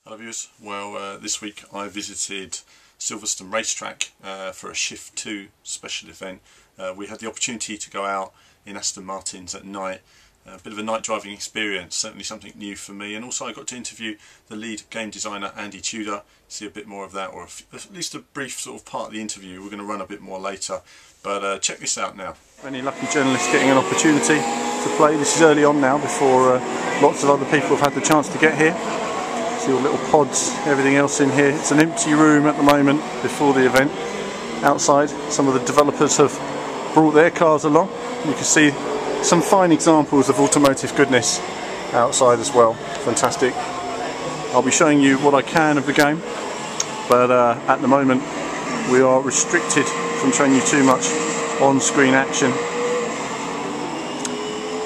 Hello viewers, well this week I visited Silverstone racetrack for a Shift 2 special event. We had the opportunity to go out in Aston Martins at night, a bit of a night driving experience, certainly something new for me, and also I got to interview the lead game designer Andy Tudor, see a bit more of that, or at least a brief sort of part of the interview. We're going to run a bit more later, but check this out now. Any lucky journalists getting an opportunity to play. This is early on now before lots of other people have had the chance to get here. See all little pods, everything else in here. It's an empty room at the moment before the event. Outside, some of the developers have brought their cars along. You can see some fine examples of automotive goodness outside as well. Fantastic. I'll be showing you what I can of the game, but at the moment we are restricted from showing you too much on-screen action.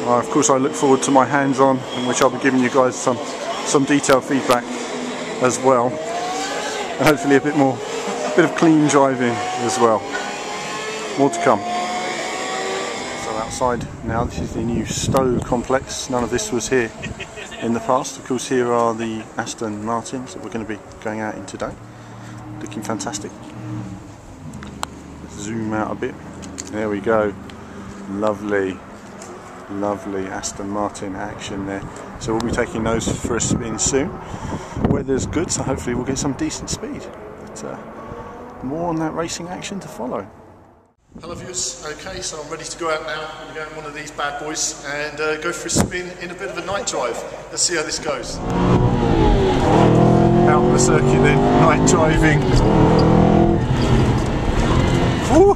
Of course I look forward to my hands-on, in which I'll be giving you guys some detailed feedback as well, and hopefully a bit of clean driving as well. More to come. So outside now, this is the new Stowe complex. None of this was here in the past. Of course, here are the Aston Martins that we're going to be going out in today. Looking fantastic. Let's zoom out a bit. There we go. Lovely Aston Martin action there. So we'll be taking those for a spin soon. Weather's good, so hopefully we'll get some decent speed. But more on that racing action to follow. Hello viewers, okay, so I'm ready to go out now and go in one of these bad boys and go for a spin in a bit of a night drive. Let's see how this goes. Out on the circuit then, night driving. Whoa!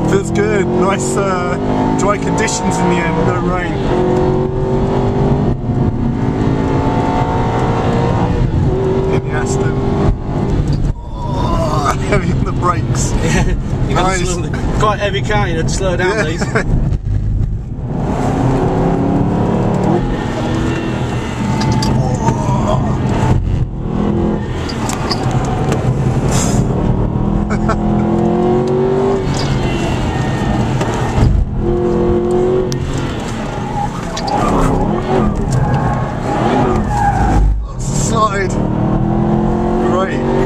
Feels good. Nice dry conditions in the end, no rain. In the Aston. Oh, heavy on the brakes. You nice. Quite heavy car, you know, to slow down these.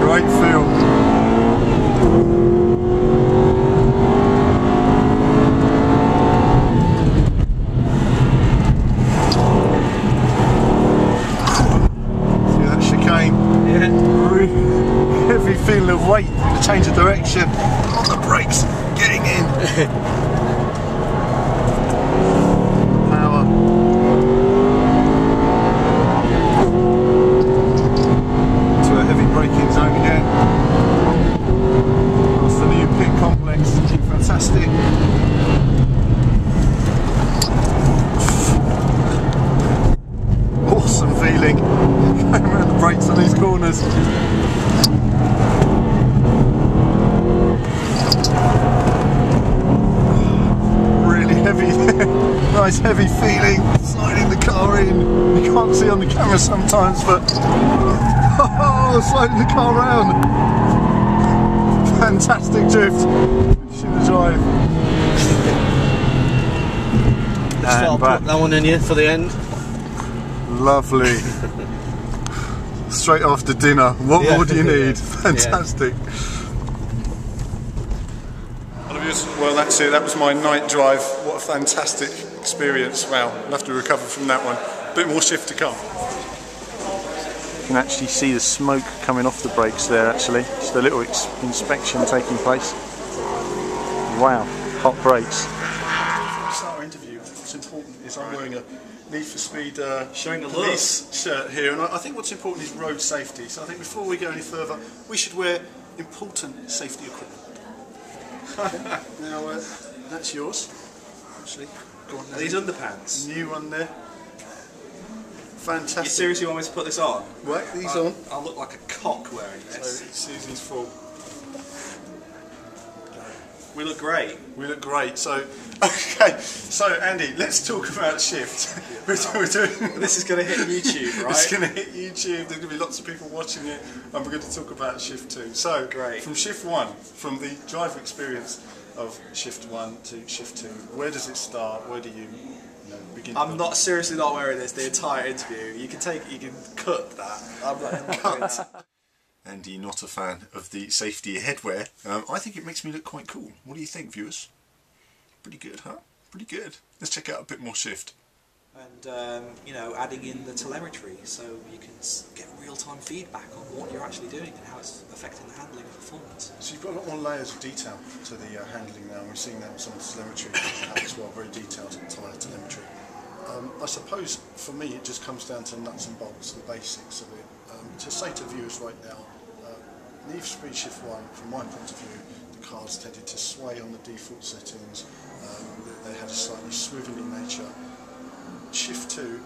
Great feel. See that chicane? Yeah. Really heavy feeling of weight, the change of direction on the brakes, getting in. Power. Braking zone again. That's the new pit complex, looking fantastic. Awesome feeling going around the brakes on these corners. Really heavy, nice heavy feeling, sliding the car in. You can't see on the camera sometimes, but oh, sliding the car round. Fantastic drift. Finishing the drive. Just thought I'll put that one in here for the end. Lovely. Straight after dinner. What more do you need? Fantastic. Yeah. Hello viewers. Well, that's it. That was my night drive. What a fantastic experience. Wow. I'll have to recover from that one. A bit more shift to come. You can actually see the smoke coming off the brakes there actually. Just a little inspection taking place. Wow, hot brakes. Before we start our interview, what's important is I'm wearing a Need for Speed showing a police shirt here, and I think what's important is road safety. So I think before we go any further, we should wear important safety equipment. Now that's yours. Actually, go on. Are these underpants? New one there. Fantastic. You seriously want me to put this on? Right, these on. I'll look like a cock wearing this. So Susie's full. We look great. We look great. So, okay. So Andy, let's talk about Shift. We're doing. This is going to hit YouTube, right? It's going to hit YouTube. There's going to be lots of people watching it, and we're going to talk about Shift 2. So, great. From Shift 1, from the driver experience, of shift 1 to shift 2? Where does it start? Where do you begin? I'm not seriously not wearing this the entire interview. You can cut that. I'm not wearing that. Andy, not a fan of the safety headwear. I think it makes me look quite cool. What do you think, viewers? Pretty good, huh? Pretty good. Let's check out a bit more shift. And you know, adding in the telemetry so you can get real-time feedback on what you're actually doing and how it's affecting the handling and performance. So you've got a lot more layers of detail to the handling now, and we've seen that with some of the telemetry as well, very detailed tyre telemetry. I suppose for me it just comes down to nuts and bolts, the basics of it. To say to viewers right now, Need for Speed Shift 1, from my point of view, the cars tended to sway on the default settings, they had a slightly swivelly nature. Shift 2,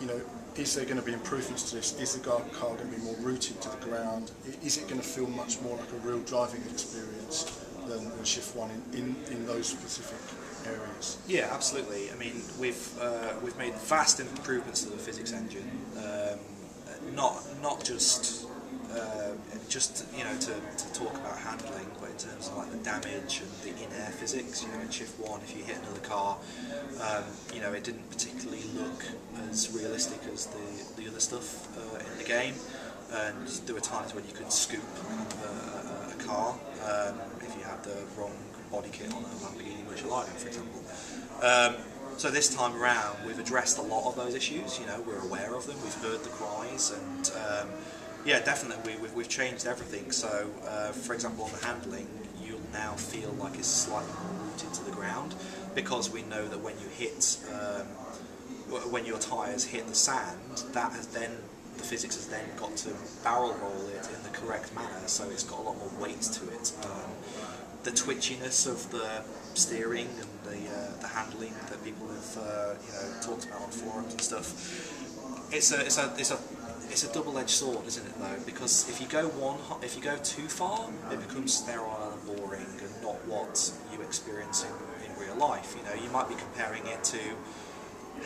you know, is there going to be improvements to this? Is the car going to be more rooted to the ground? Is it going to feel much more like a real driving experience than Shift 1 in those specific areas? Yeah, absolutely. I mean, we've made vast improvements to the physics engine, not just you know, to talk about handling, but in terms of like the damage and the in-air physics. You know, in Shift 1, if you hit another car, you know, it didn't particularly look as realistic as the other stuff in the game, and there were times when you could scoop a car if you had the wrong body kit on a Lamborghini Murcielago, for example. So this time around, we've addressed a lot of those issues. You know, we're aware of them, we've heard the cries, and yeah, definitely we've changed everything. So, for example, on the handling, you'll now feel like it's slightly more rooted to the ground, because we know that when you hit, when your tyres hit the sand, that has then, the physics has then got to barrel roll it in the correct manner, so it's got a lot more weight to it. The twitchiness of the steering and the handling that people have you know, talked about on forums and stuff. It's a double-edged sword, isn't it, though? Because if you go too far, it becomes sterile and boring and not what you experience in real life. You know, you might be comparing it to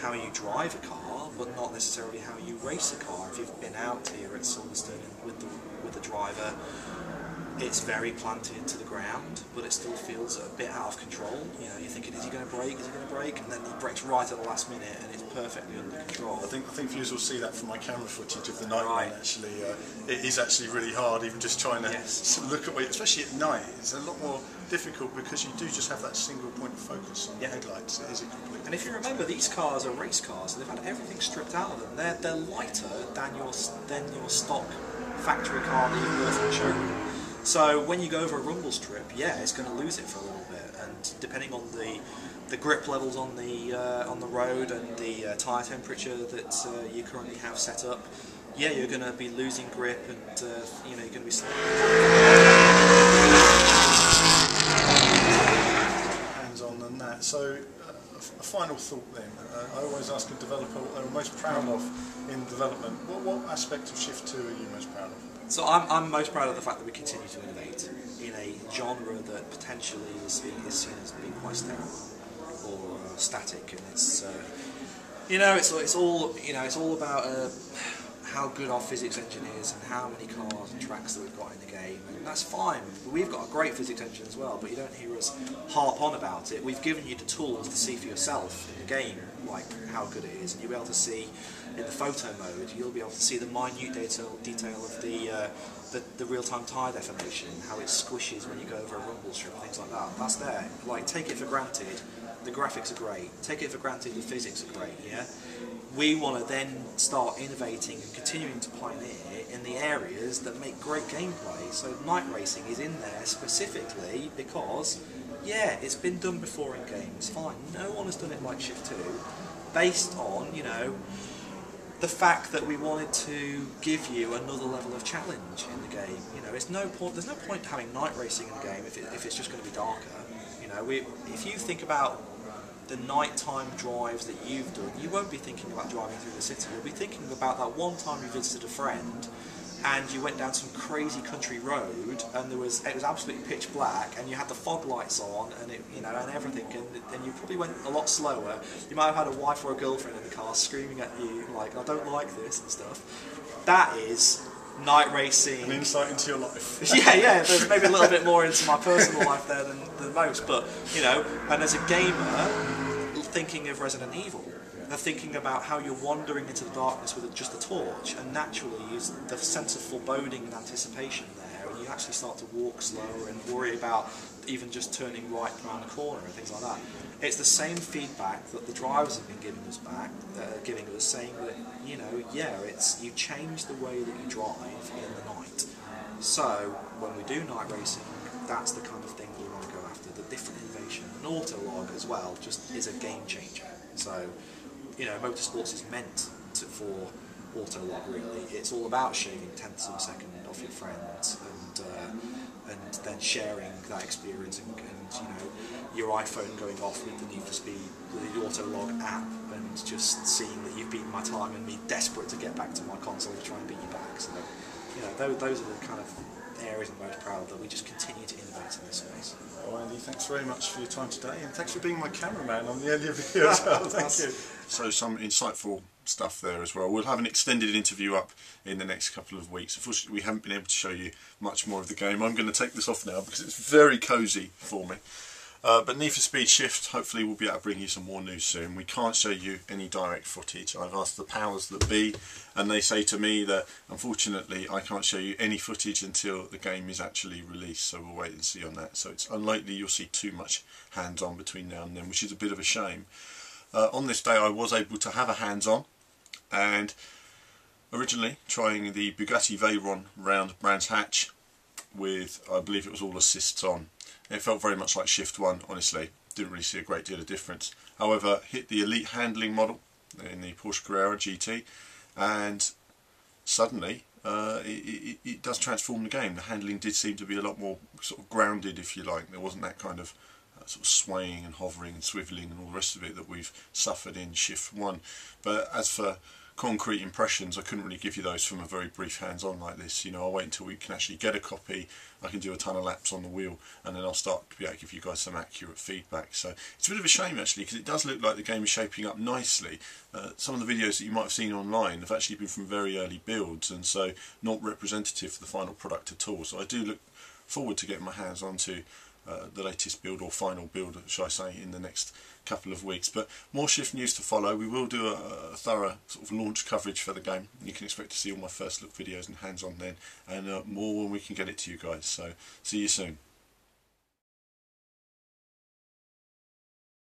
how you drive a car, but not necessarily how you race a car. If you've been out here at Silverstone with the driver, it's very planted to the ground, but it still feels a bit out of control. You know, you're thinking, is he going to brake? Is he going to brake? And then he brakes right at the last minute, and it's perfectly under control. I think viewers will see that from my camera footage of the night one. Actually, it is actually really hard, even just trying to look at where, especially at night. It's a lot more difficult because you do just have that single point of focus on the headlights. It is a complete. And if you remember, these cars are race cars, so they've had everything stripped out of them. They're lighter than your stock factory car that you bought from the showroom. So when you go over a rumble strip, yeah, it's going to lose it for a little bit, and depending on the grip levels on the road and the tyre temperature that you currently have set up, yeah, you're going to be losing grip, and you know, you're going to be hands-on than that. So a final thought then. I always ask a developer what they're most proud of in development. What aspect of Shift 2 are you most proud of? So I'm most proud of the fact that we continue to innovate in a genre that potentially is seen as being quite sterile or static, and it's you know, it's all about how good our physics engine is and how many cars and tracks that we've got in the game, and that's fine. We've got a great physics engine as well, but you don't hear us harp on about it. We've given you the tools to see for yourself in the game, like how good it is, and you'll be able to see in the photo mode. You'll be able to see the minute detail of the real-time tyre deformation, how it squishes when you go over a rumble strip and things like that. That's there. Like, take it for granted. The graphics are great. Take it for granted. The physics are great. Yeah. We want to then start innovating and continuing to pioneer in the areas that make great gameplay. So night racing is in there specifically because, yeah, it's been done before in games. Fine. No one has done it like Shift 2, based on, you know, the fact that we wanted to give you another level of challenge in the game. You know, there's no point having night racing in the game if it's just going to be darker. You know, if you think about the nighttime drives that you've done, you won't be thinking about driving through the city. You'll be thinking about that one time you visited a friend and you went down some crazy country road and it was absolutely pitch black and you had the fog lights on and and everything, and you probably went a lot slower. You might have had a wife or a girlfriend in the car screaming at you like, I don't like this and stuff. That is night racing. An insight into your life. Yeah, there's maybe a little bit more into my personal life there than most, but you know, and as a gamer, thinking of Resident Evil, and thinking about how you're wandering into the darkness with just a torch, and naturally use the sense of foreboding and anticipation there, and you actually start to walk slower and worry about even just turning right around the corner and things like that. It's the same feedback that the drivers have been giving us, saying that, you know, yeah, you change the way that you drive in the night. So when we do night racing, that's the kind of thing that we want to go after, the different innovation. And Autolog as well just is a game changer. So, you know, motorsports is meant for Autolog really. It's all about shaving tenths of a second off your friends and then sharing that experience and you know, your iPhone going off with the Need for Speed, with the Autolog app, and just seeing that you've beaten my time and me desperate to get back to my console to try and beat you back. So, you know, those are the kind of areas I'm most proud of, that we just continue to innovate in this space. Well, Andy, thanks very much for your time today, and thanks for being my cameraman on the earlier video as well. Thank you. So some insightful stuff there as well. We'll have an extended interview up in the next couple of weeks. Unfortunately, we haven't been able to show you much more of the game. I'm going to take this off now because it's very cosy for me. But Need for Speed Shift, hopefully we'll be able to bring you some more news soon. We can't show you any direct footage. I've asked the powers that be, and they say to me that unfortunately I can't show you any footage until the game is actually released, so we'll wait and see on that. So it's unlikely you'll see too much hands-on between now and then, which is a bit of a shame. On this day I was able to have a hands-on, and originally trying the Bugatti Veyron round Brands Hatch with, I believe it was all assists on. It felt very much like Shift 1, honestly. Didn't really see a great deal of difference. However, hit the elite handling model in the Porsche Carrera GT, and suddenly it does transform the game. The handling did seem to be a lot more sort of grounded, if you like. There wasn't that kind of sort of swaying and hovering and swivelling and all the rest of it that we've suffered in Shift 1. But as for concrete impressions, I couldn't really give you those from a very brief hands-on like this. You know, I'll wait until we can actually get a copy, I can do a ton of laps on the wheel, and then I'll start to be able to give you guys some accurate feedback. So it's a bit of a shame actually, because it does look like the game is shaping up nicely. Some of the videos that you might have seen online have actually been from very early builds, and so not representative for the final product at all. So I do look forward to getting my hands onto the latest build, or final build shall I say, in the next couple of weeks. But more Shift news to follow. We will do a thorough sort of launch coverage for the game. You can expect to see all my first look videos and hands on then, and more when we can get it to you guys. So see you soon.